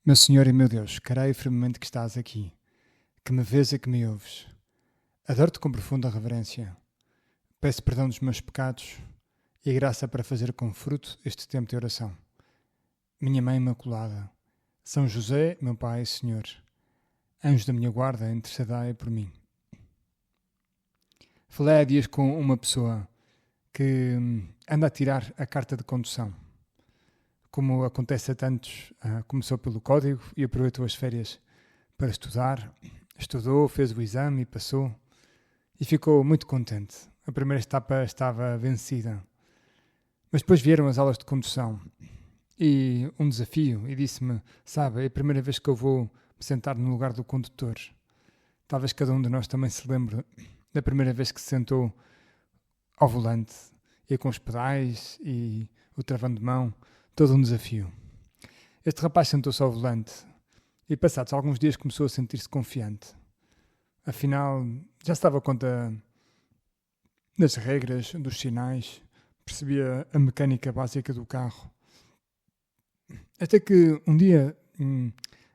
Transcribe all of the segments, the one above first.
Meu Senhor e meu Deus, creio firmemente que estás aqui, que me vês e que me ouves. Adoro-te com profunda reverência. Peço perdão dos meus pecados e graça para fazer com fruto este tempo de oração. Minha Mãe Imaculada, São José, meu Pai e Senhor, anjos da minha guarda, intercedai por mim. Falei há dias com uma pessoa que anda a tirar a carta de condução. Como acontece a tantos, começou pelo código e aproveitou as férias para estudar. Estudou, fez o exame e passou. E ficou muito contente. A primeira etapa estava vencida. Mas depois vieram as aulas de condução e um desafio. E disse-me, sabe, é a primeira vez que eu vou me sentar no lugar do condutor. Talvez cada um de nós também se lembre da primeira vez que se sentou ao volante. E com os pedais e o travão de mão. Todo um desafio. Este rapaz sentou-se ao volante e, passados alguns dias, começou a sentir-se confiante. Afinal, já se dava conta das regras, dos sinais, percebia a mecânica básica do carro. Até que um dia,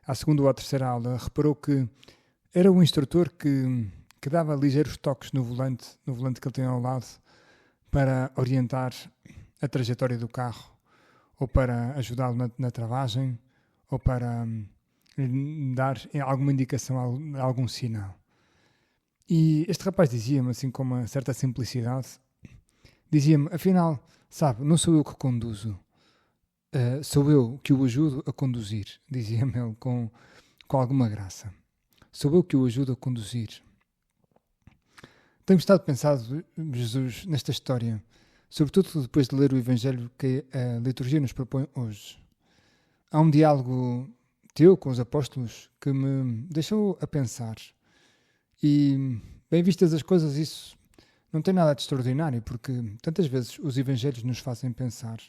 à segunda ou à terceira aula, reparou que era o instrutor que dava ligeiros toques no volante que ele tinha ao lado, para orientar a trajetória do carro, ou para ajudá-lo na travagem, ou para lhe dar alguma indicação, algum sinal. E este rapaz dizia-me, assim com uma certa simplicidade, dizia-me, afinal, sabe, não sou eu que conduzo, sou eu que o ajudo a conduzir, dizia-me ele com alguma graça. Sou eu que o ajudo a conduzir. Tenho estado a pensar, Jesus, nesta história, sobretudo depois de ler o Evangelho que a liturgia nos propõe hoje. Há um diálogo teu com os apóstolos que me deixou a pensar. E, bem vistas as coisas, isso não tem nada de extraordinário, porque tantas vezes os Evangelhos nos fazem pensar.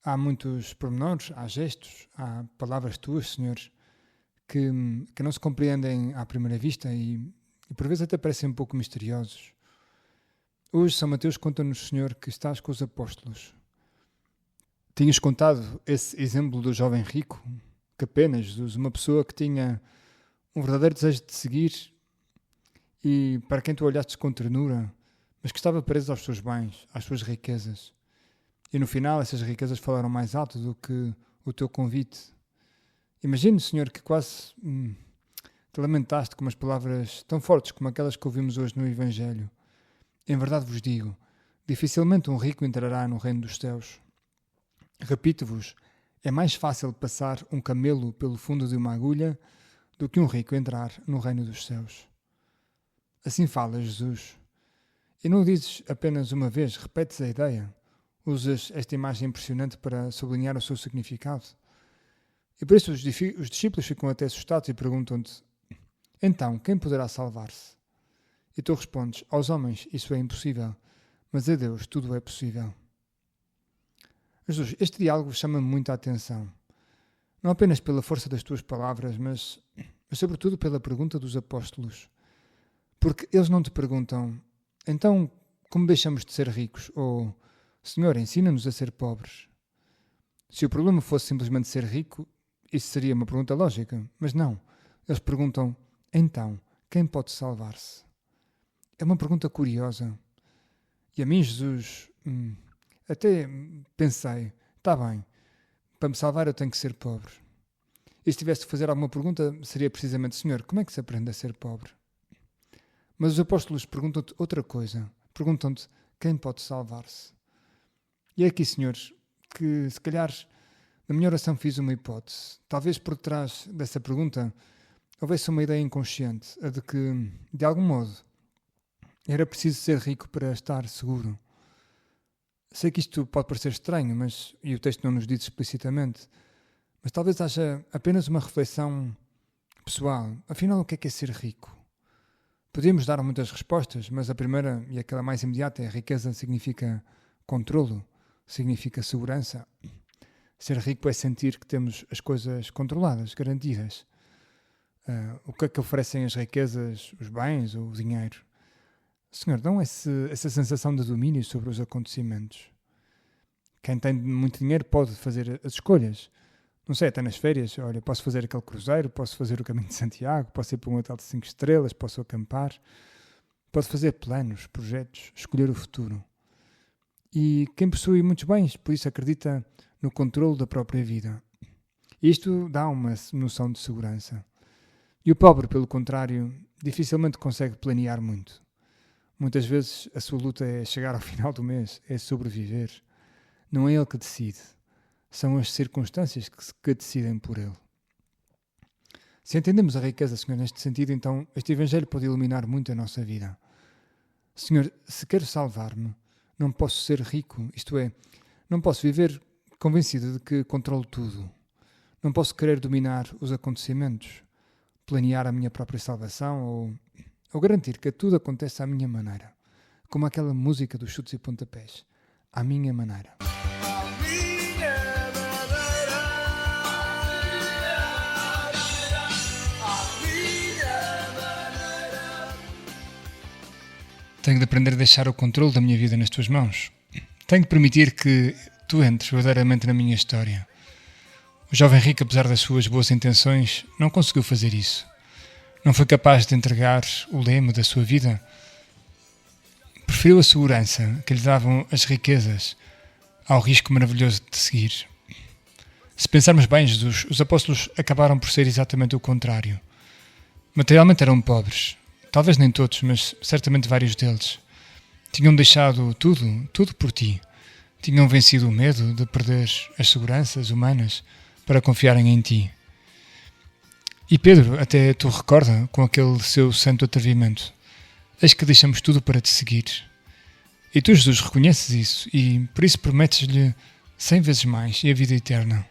Há muitos pormenores, há gestos, há palavras tuas, Senhor, que não se compreendem à primeira vista e por vezes até parecem um pouco misteriosos. Hoje São Mateus conta-nos, Senhor, que estás com os apóstolos. Tinhas contado esse exemplo do jovem rico, que apenas, Jesus, uma pessoa que tinha um verdadeiro desejo de seguir e para quem tu olhastes com ternura, mas que estava preso aos seus bens, às suas riquezas. E no final essas riquezas falaram mais alto do que o teu convite. Imagino, Senhor, que quase te lamentaste com umas palavras tão fortes como aquelas que ouvimos hoje no Evangelho. Em verdade vos digo, dificilmente um rico entrará no reino dos céus. Repito-vos, é mais fácil passar um camelo pelo fundo de uma agulha do que um rico entrar no reino dos céus. Assim fala Jesus. E não o dizes apenas uma vez, repetes a ideia. Usas esta imagem impressionante para sublinhar o seu significado. E por isso os discípulos ficam até assustados e perguntam-te, então, quem poderá salvar-se? E tu respondes, aos homens isso é impossível, mas a Deus tudo é possível. Jesus, este diálogo chama-me muito a atenção. Não apenas pela força das tuas palavras, mas sobretudo pela pergunta dos apóstolos. Porque eles não te perguntam, então, como deixamos de ser ricos? Ou, Senhor, ensina-nos a ser pobres. Se o problema fosse simplesmente ser rico, isso seria uma pergunta lógica. Mas não. Eles perguntam, então, quem pode salvar-se? É uma pergunta curiosa. E a mim, Jesus, até pensei, está bem, para me salvar eu tenho que ser pobre. E se tivesse de fazer alguma pergunta, seria precisamente, Senhor, como é que se aprende a ser pobre? Mas os apóstolos perguntam-te outra coisa. Perguntam-te, quem pode salvar-se? E é aqui, Senhor, que se calhar na minha oração fiz uma hipótese. Talvez por trás dessa pergunta houvesse uma ideia inconsciente, a de que, de algum modo, era preciso ser rico para estar seguro. Sei que isto pode parecer estranho, e o texto não nos diz explicitamente, mas talvez haja apenas uma reflexão pessoal. Afinal, o que é ser rico? Podíamos dar muitas respostas, mas a primeira e aquela mais imediata é: a riqueza significa controlo, significa segurança. Ser rico é sentir que temos as coisas controladas, garantidas. O que é que oferecem as riquezas, os bens ou o dinheiro? Senhor, dão essa sensação de domínio sobre os acontecimentos. Quem tem muito dinheiro pode fazer as escolhas, não sei, até nas férias, olha, posso fazer aquele cruzeiro, posso fazer o caminho de Santiago, posso ir para um hotel de 5 estrelas, posso acampar, posso fazer planos, projetos, escolher o futuro. E quem possui muitos bens, por isso acredita no controle da própria vida. Isto dá uma noção de segurança. E o pobre, pelo contrário, dificilmente consegue planear muito. Muitas vezes a sua luta é chegar ao final do mês, é sobreviver. Não é ele que decide. São as circunstâncias que decidem por ele. Se entendemos a riqueza, Senhor, neste sentido, então este Evangelho pode iluminar muito a nossa vida. Senhor, se quero salvar-me, não posso ser rico, isto é, não posso viver convencido de que controlo tudo. Não posso querer dominar os acontecimentos, planear a minha própria salvação ou garantir que tudo acontece à minha maneira, como aquela música dos chutes e pontapés, à minha maneira. Tenho de aprender a deixar o controle da minha vida nas tuas mãos. Tenho de permitir que tu entres verdadeiramente na minha história. O jovem rico, apesar das suas boas intenções, não conseguiu fazer isso. Não foi capaz de entregar o leme da sua vida. Preferiu a segurança que lhe davam as riquezas ao risco maravilhoso de seguir. Se pensarmos bem, Jesus, os apóstolos acabaram por ser exatamente o contrário. Materialmente eram pobres. Talvez nem todos, mas certamente vários deles. Tinham deixado tudo por ti. Tinham vencido o medo de perder as seguranças humanas para confiarem em ti. E Pedro até tu recorda com aquele seu santo atrevimento. Eis que deixamos tudo para te seguir. E tu, Jesus, reconheces isso e por isso prometes-lhe 100 vezes mais e a vida eterna.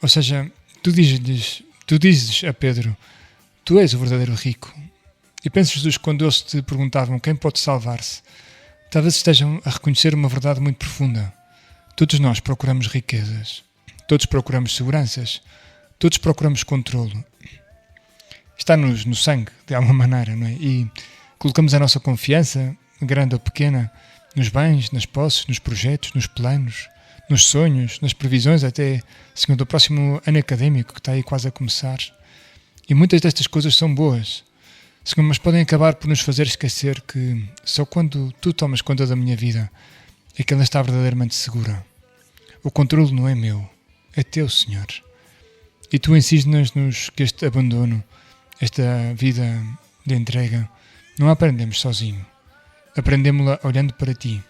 Ou seja, tu dizes a Pedro, tu és o verdadeiro rico. E penso, Jesus, quando eles te perguntavam quem pode salvar-se, talvez estejam a reconhecer uma verdade muito profunda. Todos nós procuramos riquezas. Todos procuramos seguranças. Todos procuramos controlo. Está-nos no sangue, de alguma maneira, não é? E colocamos a nossa confiança, grande ou pequena, nos bens, nas posses, nos projetos, nos planos, nos sonhos, nas previsões, até, segundo o próximo ano académico que está aí quase a começar. E muitas destas coisas são boas, mas podem acabar por nos fazer esquecer que só quando tu tomas conta da minha vida é que ela está verdadeiramente segura. O controle não é meu, é teu, Senhor. E tu ensinas-nos que este abandono, esta vida de entrega, não a aprendemos sozinho. Aprendemos-la olhando para ti.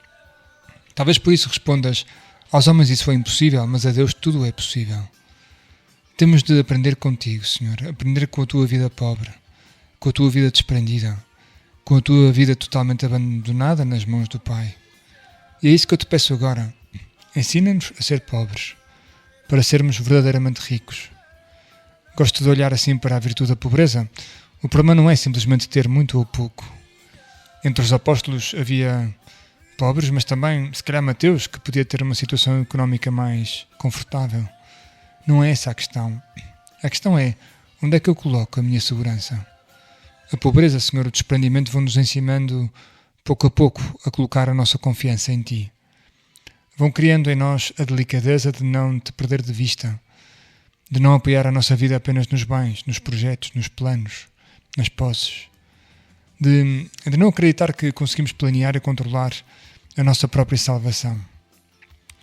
Talvez por isso respondas, aos homens isso é impossível, mas a Deus tudo é possível. Temos de aprender contigo, Senhor, aprender com a tua vida pobre, com a tua vida desprendida, com a tua vida totalmente abandonada nas mãos do Pai. E é isso que eu te peço agora. Ensina-nos a ser pobres, para sermos verdadeiramente ricos. Gosto de olhar assim para a virtude da pobreza. O problema não é simplesmente ter muito ou pouco. Entre os apóstolos havia pobres, mas também, se calhar, Mateus, que podia ter uma situação económica mais confortável. Não é essa a questão. A questão é, onde é que eu coloco a minha segurança? A pobreza, Senhor, o desprendimento vão-nos ensinando, pouco a pouco, a colocar a nossa confiança em Ti. Vão criando em nós a delicadeza de não te perder de vista, de não apoiar a nossa vida apenas nos bens, nos projetos, nos planos, nas posses, de não acreditar que conseguimos planear e controlar a nossa própria salvação.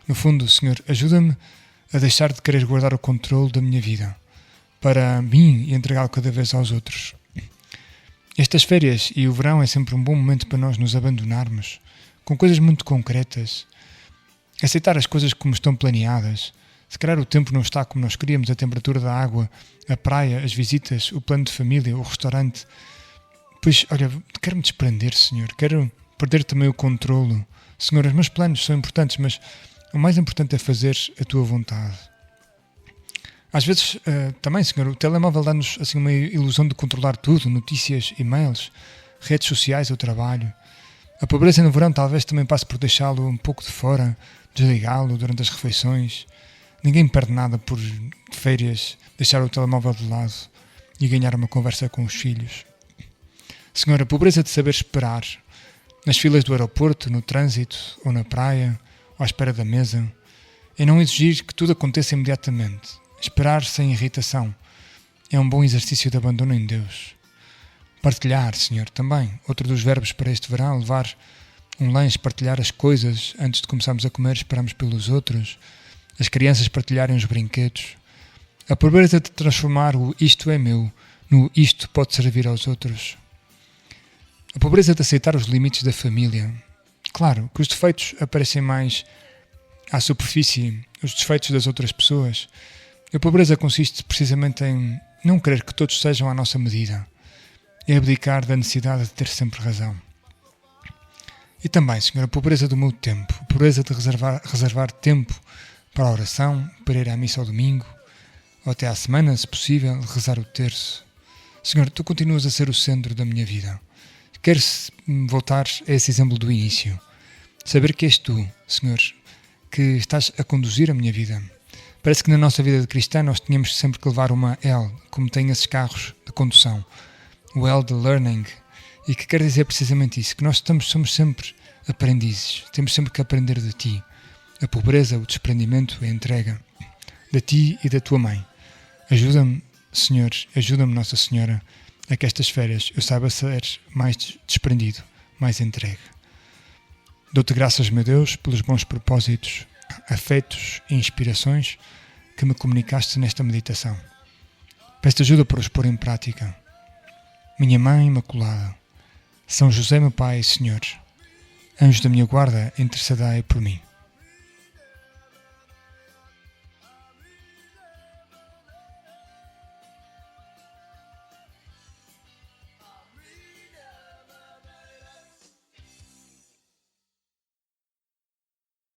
No fundo, Senhor, ajuda-me a deixar de querer guardar o controle da minha vida para mim e entregá-lo cada vez aos outros. Estas férias e o verão é sempre um bom momento para nós nos abandonarmos com coisas muito concretas, aceitar as coisas como estão planeadas. Se calhar o tempo não está como nós queríamos, a temperatura da água, a praia, as visitas, o plano de família, o restaurante. Pois, olha, quero-me desprender, Senhor, quero perder também o controlo. Senhor, os meus planos são importantes, mas o mais importante é fazer a Tua vontade. Às vezes, também, Senhor, o telemóvel dá-nos assim, uma ilusão de controlar tudo, notícias, e-mails, redes sociais, o trabalho. A pobreza no verão talvez também passe por deixá-lo um pouco de fora, desligá-lo durante as refeições. Ninguém perde nada por férias, deixar o telemóvel de lado e ganhar uma conversa com os filhos. Senhor, a pobreza de saber esperar, nas filas do aeroporto, no trânsito ou na praia, ou à espera da mesa, é não exigir que tudo aconteça imediatamente. Esperar sem irritação é um bom exercício de abandono em Deus. Partilhar, Senhor, também. Outro dos verbos para este verão, levar um lanche, partilhar as coisas. Antes de começarmos a comer, esperamos pelos outros. As crianças partilharem os brinquedos. A pobreza de transformar o isto é meu no isto pode servir aos outros. A pobreza de aceitar os limites da família. Claro que os defeitos aparecem mais à superfície, os defeitos das outras pessoas. A pobreza consiste precisamente em não querer que todos sejam à nossa medida. É abdicar da necessidade de ter sempre razão. E também, Senhor, a pobreza do meu tempo. A pobreza de reservar tempo para a oração, para ir à missa ao domingo, ou até à semana, se possível, rezar o terço. Senhor, Tu continuas a ser o centro da minha vida. Quero voltar a esse exemplo do início. Saber que és Tu, Senhor, que estás a conduzir a minha vida. Parece que na nossa vida de cristã nós tínhamos sempre que levar uma L, como tem esses carros de condução. O L de learning. E que quer dizer precisamente isso, que nós somos sempre aprendizes. Temos sempre que aprender de Ti. A pobreza, o desprendimento, a entrega. De Ti e da Tua Mãe. Ajuda-me, Senhor, ajuda-me, Nossa Senhora, a que estas férias eu saiba ser mais desprendido, mais entregue. Dou-te graças, meu Deus, pelos bons propósitos, afetos e inspirações que me comunicaste nesta meditação. Peço-te ajuda para os pôr em prática. Minha Mãe Imaculada, São José, meu Pai e Senhor, anjo da minha guarda, intercedei por mim.